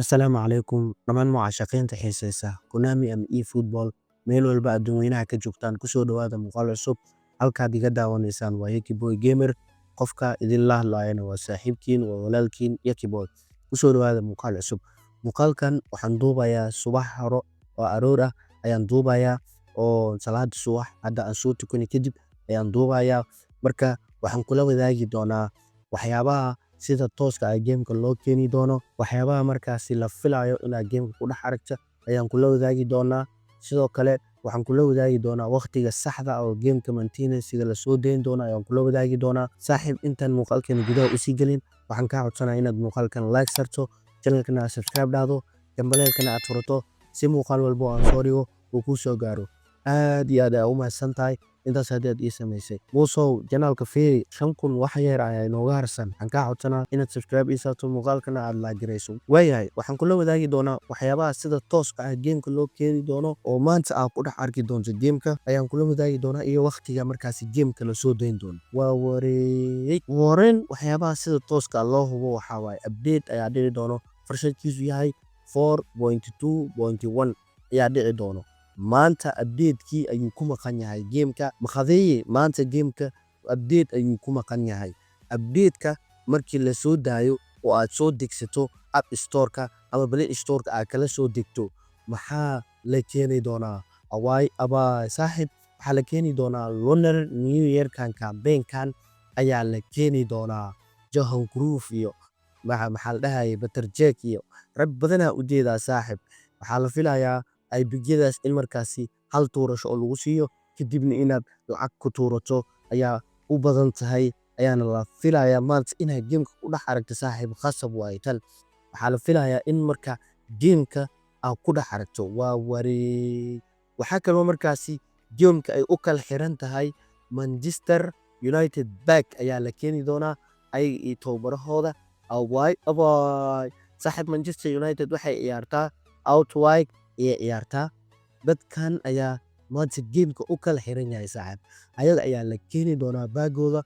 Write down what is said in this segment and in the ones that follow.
Asalaamu calaykum dhammaan mucaashaqiinta xiisaysa Konami ama Efootball meel walba adduunweynaha ka joogtaan kusoo dhawaada muuqaal cusub halkaad iga daawanaysaan waa Yaki Boy Gamer qofka idinla hadlaayana waa saaxiibkiin waa walaalkiin Yaki Boy kusoo dhawaada muuqaal cusub muuqaalkan waxaan duubayaa subax hore oo aroor ah ayaan duubayaa oo salaada subax hadda aan soo tukanay kadib ayaan duubayaa marka waxaan kula wadaagi doonaa waxyaabaha sida tooska ah gameka loo keeni doono waxyaabaha markaasi la filayo inaad gameka ku dhex aragto ayaan kula wadaagi doonaa sidoo kale waxaan kula wadaagi doonaa waqtiga saxda ah oo gameka maintenance-ga la soo deyn doono ayaan kula wadaagi doonaa saaxiib intaan muuqaalkan gudaha u sii gelin waxaan kaa codsanayaa inaad muuqaalkan like sarto channelkana subscribe dhahdo gambaleelkana aad furato si muuqaal walba oo aan soo dhigo uu kuu soo gaaro aad iyo aad u mahadsan tahay intaas haddii aad ii samaysay muusow janaalka fiiri 5,000 wax yar ayaa inooga harsan waxaan kaa codsanaa inaad subscribe ii saarto muuqaalkana aad laagarayso waayahay waxaan kula wadaagi doonaa waxyaabaha sida tooska ah gameka loo keeni doono oo maanta aad ku dhex arki doonto gameka ayaan kula wadaagi doonaa iyo waqtiga markaasi gameka la soo deyn doono waa wareen waxyaabaha sida tooska ah loo hubo waxaa waaye update ayaa dhici doono farshadkiisu yahay 4.2.1 ayaa dhici doono maanta update-kii ayuu ku maqan yahay gameka maqadeeye maanta gameka update ayuu ku maqan yahay update-ka markii la soo daayo oo aad soo degsato app store-ka ama play store-ka aad kala soo degto maxaa la keeni doonaa saaxiib waxaa la keeni doonaa lunar new year-kan campaign-kan ayaa la keeni doonaa Johan Cruyff iyo maxaa la dhahayay Peter iyo rag badanaa u jeedaa saaxiib waxaa la filayaa ay bigyadaas in markaasi hal tuurasho oo lagu siiyo kadibna inaad lacag ku tuurato ayaa u badan tahay ayaana la filayaa maanta inaad gameka ku dhex aragto saaxiib khasab waaye tan waxaa la filayaa in marka gameka aad ku dhex aragto waxaa kaloo markaasi gameka ay u kala xiran tahay Manchester United back ayaa la keeni doonaa ayaga iyo tababarahooda saaxiib Manchester United waxay ciyaartaa outwide iyo ciyaartaa dadkan ayaa maanta gameka u kala xiran yahay saaxiib ayaga ayaa la keeni doonaa baagooda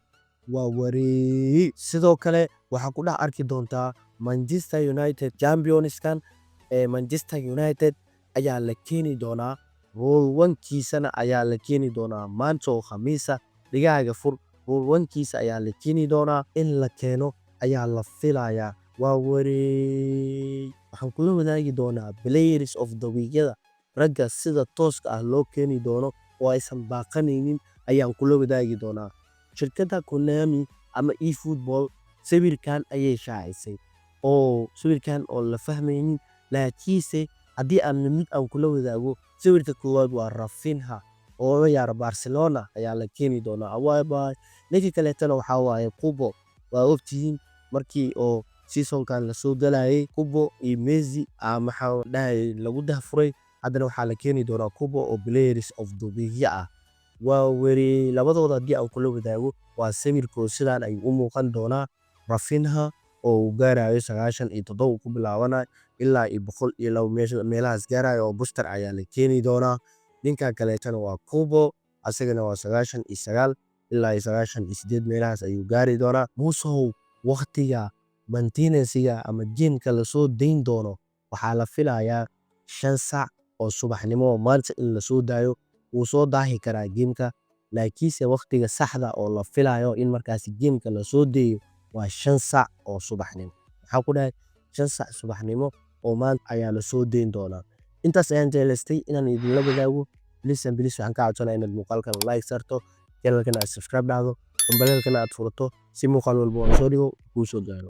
sidoo kale waxaa ku dhex arki doontaa Manchester United championskan Manchester United ayaa la keeni doonaa rule 1kiisana ayaa la keeni doonaa maanta oo khamiisa dhigaaga fur rule 1kiisa ayaa la keeni doonaa in la keeno ayaa la filayaa waxaan kula wadaagi doonaa players of the week-yada ragga sida tooska ah loo keeni doono oo aysan baaqanaynin ayaan kula wadaagi doonaa shirkadda Konami ama Efootball sawirkan ayay shaacisay oo sawirkan oo la fahmaynin laakiinse haddii aan mid aan kula wadaago sawirka koowaad waa Rafinha oo ciyaara Barcelona ayaa la keeni doonaa ninka kaleetana waxaa waaye Kubo waa ogtihiin markii oo seasonkan la soo galayay Kubo iyo Messi maxaa dhahay lagu dahfuray haddana waxaa la keeni doonaa Kubo oo players of the week ah labadooda haddii aan kula wadaago waa sawirkooda sidaan ay u muuqan doonaa Rafinha oo uu gaarayo 97 ku bilaabanayo ilaa 102 meelahaas gaarayo oo booster ayaa la keeni doonaa ninka kaleetana waa Kubo asagana waa 99 ilaa 98 meelahaas ayuu gaari doonaa muusow waqtiga maintenance-ga ama gameka la soo deyn doono waxaa la filayaa 5 saac oo subaxnimo maanta in la soo daayo wuu soo daahi karaa gameka laakiinse waqtiga saxda oo la filayo in markaasi gameka la soo deeyo waa 5 saac oo subaxnimo waxaa ku dhahay 5 saac subaxnimo oo maanta ayaa la soo deyn doonaa intaas ayaan jeclaystay inaan idinla wadaago please waxaan kaa codsanayaa inaad muuqaalkan like sarto channelkana aad subscribe dhahdo gambaleelkana aad furato si muuqaal walba oo soo dhigo kuu soo gaaro